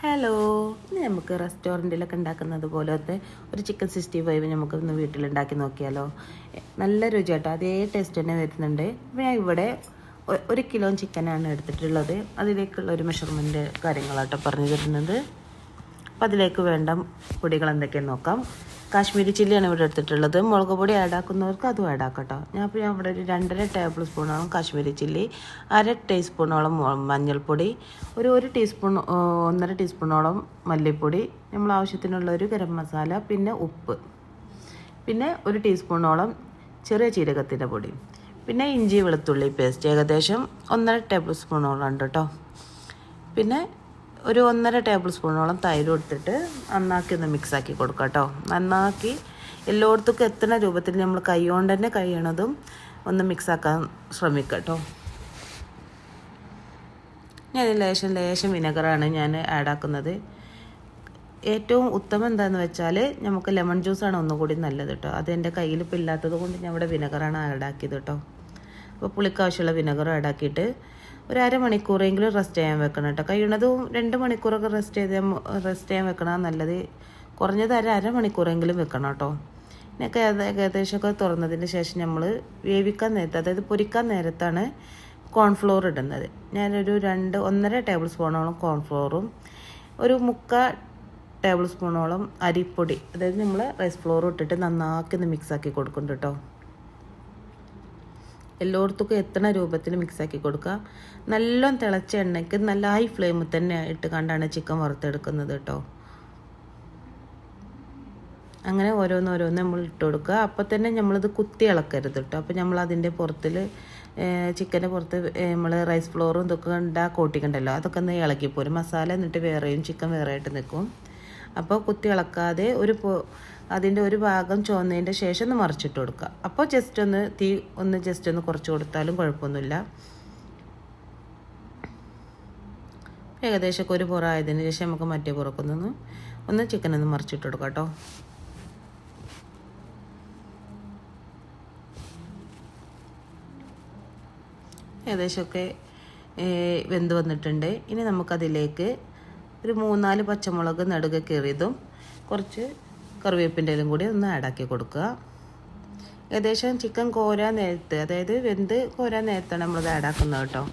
Hello, ഇനി നമുക്ക് റെസ്റ്റോറൻറ്റിലൊക്കെ ഉണ്ടാക്കുന്നത് പോലത്തെ ഒരു ചിക്കൻ 65 നമുക്ക് ഇന്ന് വീട്ടിലുണ്ടാക്കി നോക്കിയാലോ. നല്ല രുചിയാട്ടോ, അതേ ടേസ്റ്റ് തന്നെ വരുന്നുണ്ട്. അപ്പോൾ ഞാൻ ഇവിടെ 1 കിലോ ചിക്കനാണ് എടുത്തിട്ടുള്ളത്. അതിലേക്കുള്ള ഒരു മെഷർമെൻറ്റ് കാര്യങ്ങളാട്ടോ പറഞ്ഞു തരുന്നത്. അപ്പോൾ അതിലേക്ക് വേണ്ട പൊടികൾ എന്തൊക്കെയാണെന്ന് നോക്കാം. കാശ്മീരി ചില്ലിയാണ് ഇവിടെ എടുത്തിട്ടുള്ളത്. മുളക് പൊടി ആഡാക്കുന്നവർക്ക് അതും ആഡാക്കട്ടോ. ഞാൻ ഇവിടെ ഒരു 2.5 ടേബിൾ സ്പൂണോളം കാശ്മീരി ചില്ലി, 1/2 ടീസ്പൂണോളം മഞ്ഞൾപ്പൊടി, ഒരു ടീസ്പൂൺ 1.5 ടീസ്പൂണോളം മല്ലിപ്പൊടി, നമ്മൾ ആവശ്യത്തിനുള്ള ഒരു ഗരം മസാല, പിന്നെ ഉപ്പ്, പിന്നെ 1 ടീസ്പൂണോളം ചെറിയ ജീരകത്തിൻ്റെ പൊടി, പിന്നെ ഇഞ്ചി വെളുത്തുള്ളി പേസ്റ്റ് ഏകദേശം 1.5 ടേബിൾ സ്പൂണോളം ഉണ്ട് കേട്ടോ. പിന്നെ ഒരു 1.5 ടേബിൾ സ്പൂണോളം തൈര് എടുത്തിട്ട് നന്നാക്കി ഒന്ന് മിക്സാക്കി കൊടുക്കാം കേട്ടോ. നന്നാക്കി എല്ലായിടത്തേക്കും എത്തുന്ന രൂപത്തിൽ നമ്മൾ കൈ കൊണ്ട് തന്നെ കഴിയണതും ഒന്ന് മിക്സാക്കാൻ ശ്രമിക്കാം കേട്ടോ. ഞാൻ ലേശം വിനെഗറാണ് ഞാൻ ആഡാക്കുന്നത്. ഏറ്റവും ഉത്തമം എന്താണെന്ന് വെച്ചാൽ നമുക്ക് ലെമൺ ജ്യൂസാണ് ഒന്നുകൂടി നല്ലത് കേട്ടോ. അത് എൻ്റെ കയ്യിൽ ഇപ്പോൾ ഇല്ലാത്തത് കൊണ്ട് ഞാൻ ഇവിടെ വിനെഗറാണ് ആഡാക്കിയത് കേട്ടോ. അപ്പോൾ പുളിക്ക് ആവശ്യമുള്ള വിനെഗർ ആഡാക്കിയിട്ട് ഒരു അരമണിക്കൂറെങ്കിലും റെസ്റ്റ് ചെയ്യാൻ വെക്കണം കേട്ടോ. കഴിയുന്നതും 2 മണിക്കൂറൊക്കെ റെസ്റ്റ് ചെയ്യാൻ വെക്കണം നല്ലത്. കുറഞ്ഞത് അരമണിക്കൂറെങ്കിലും വെക്കണം കേട്ടോ. ഇതിനൊക്കെ ഏകദേശമൊക്കെ തുറന്നതിന് ശേഷം നമ്മൾ വേവിക്കാൻ നേരത്ത്, അതായത് പൊരിക്കാൻ നേരത്താണ് കോൺഫ്ലോർ ഇടുന്നത്. ഞാനൊരു 1.5 ടേബിൾ സ്പൂണോളം കോൺഫ്ലോറും 1/4 ടേബിൾ സ്പൂണോളം അരിപ്പൊടി, അതായത് നമ്മൾ റൈസ് ഫ്ലോർ ഇട്ടിട്ട് നന്നാക്കി ഒന്ന് മിക്സാക്കി കൊടുക്കുന്നുണ്ട് കേട്ടോ. എല്ലായിടത്തേക്കും എത്തണ രൂപത്തിൽ മിക്സാക്കി കൊടുക്കുക. നല്ലോണം തിളച്ച എണ്ണയ്ക്ക് നല്ല ഹൈ ഫ്ലെയിമിൽ തന്നെ ഇട്ട് കണ്ടാണ് ചിക്കൻ വറുത്തെടുക്കുന്നത് കേട്ടോ. അങ്ങനെ ഓരോന്നോരോന്ന് നമ്മൾ ഇട്ട് കൊടുക്കുക. അപ്പോൾ തന്നെ നമ്മളിത് കുത്തി ഇളക്കരുത് കേട്ടോ. അപ്പോൾ നമ്മൾ അതിൻ്റെ പുറത്തിൽ ചിക്കൻ്റെ പുറത്ത് നമ്മൾ റൈസ് ഫ്ലോറും ഇതൊക്കെ കോട്ടിക്കണ്ടല്ലോ, അതൊക്കെ ഒന്ന് ഇളക്കിപ്പോരും. മസാല എന്നിട്ട് വേറെയും ചിക്കൻ വേറെ ആയിട്ട് നിൽക്കും. അപ്പോൾ കുത്തി ഇളക്കാതെ അതിൻ്റെ ഒരു ഭാഗം ചുവന്നതിൻ്റെ ശേഷം ഒന്ന് മറിച്ചിട്ട് കൊടുക്കുക. അപ്പോൾ തീ ജസ്റ്റ് ഒന്ന് കുറച്ച് കൊടുത്താലും കുഴപ്പമൊന്നുമില്ല. ഏകദേശമൊക്കെ ഒരു പുറമായതിന് ശേഷം നമുക്ക് മറ്റേ പുറക്കൊന്ന് ചിക്കൻ ഒന്ന് മറിച്ചിട്ട് കൊടുക്കാം കേട്ടോ. ഏകദേശമൊക്കെ വെന്ത് വന്നിട്ടുണ്ട്. ഇനി നമുക്കതിലേക്ക് ഒരു 3-4 പച്ചമുളക് നടുക കീറിയതും കുറച്ച് കറിവേപ്പിൻ്റെ ഇലയും കൂടി ഒന്ന് ആഡാക്കി കൊടുക്കുക. ഏകദേശം ചിക്കൻ കോരാൻ നേരത്ത്, അതായത് വെന്ത് കോരാൻ നേരത്താണ് നമ്മളത് ആഡാക്കുന്നത് കേട്ടോ.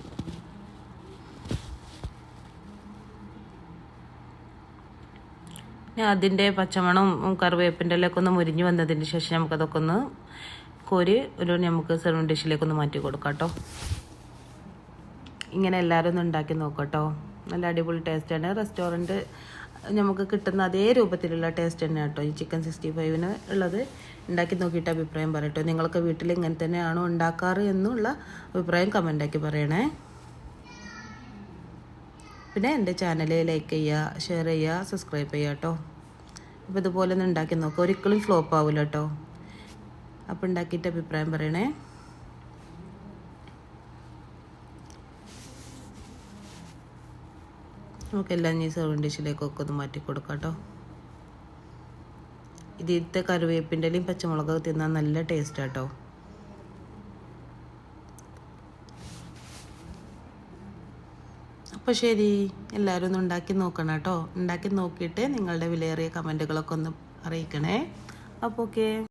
അതിൻ്റെ പച്ചമണം കറിവേപ്പിൻ്റെ ഇലയൊക്കെ ഒന്ന് മുരിഞ്ഞ് വന്നതിന് ശേഷം നമുക്കതൊക്കെ ഒന്ന് കോരി നമുക്ക് സെർവിങ് ഡിഷിലേക്കൊന്ന് മാറ്റി കൊടുക്കാം കേട്ടോ. ഇങ്ങനെ എല്ലാവരും ഒന്ന് ഉണ്ടാക്കി നോക്കാം കേട്ടോ. നല്ല അടിപൊളി ടേസ്റ്റാണ്. റെസ്റ്റോറൻറ്റ് നമുക്ക് കിട്ടുന്ന അതേ രൂപത്തിലുള്ള ടേസ്റ്റ് തന്നെ കേട്ടോ ഈ ചിക്കൻ 65 ഉള്ളത്. ഉണ്ടാക്കി നോക്കിയിട്ട് അഭിപ്രായം പറയട്ടോ. നിങ്ങളൊക്കെ വീട്ടിൽ ഇങ്ങനെ തന്നെയാണോ ഉണ്ടാക്കാറ് എന്നുള്ള അഭിപ്രായം കമൻ്റാക്കി പറയണേ. പിന്നെ എൻ്റെ ചാനൽ ലൈക്ക് ചെയ്യുക, ഷെയർ ചെയ്യുക, സബ്സ്ക്രൈബ് ചെയ്യുക കേട്ടോ. അപ്പോൾ ഇതുപോലെ ഒന്ന് ഉണ്ടാക്കി നോക്കുക. ഒരിക്കലും ഫ്ലോപ്പ് ആവില്ല കേട്ടോ. അപ്പോൾ ഉണ്ടാക്കിയിട്ട് അഭിപ്രായം പറയണേ. നമുക്കെല്ലാം ഈ സെർവിങ് ഡിഷിലേക്കൊക്കെ ഒന്ന് മാറ്റി കൊടുക്കാം കേട്ടോ. ഇതിലത്തെ കറിവേപ്പിൻ്റെ ഇലയും പച്ചമുളകൊക്കെ തിന്നാൻ നല്ല ടേസ്റ്റ് കേട്ടോ. അപ്പോൾ ശരി, എല്ലാവരും ഒന്ന് ഉണ്ടാക്കി നോക്കണം കേട്ടോ. ഉണ്ടാക്കി നോക്കിയിട്ട് നിങ്ങളുടെ വിലയേറിയ കമൻറ്റുകളൊക്കെ ഒന്ന് അറിയിക്കണേ. അപ്പോൾ ഓക്കെ.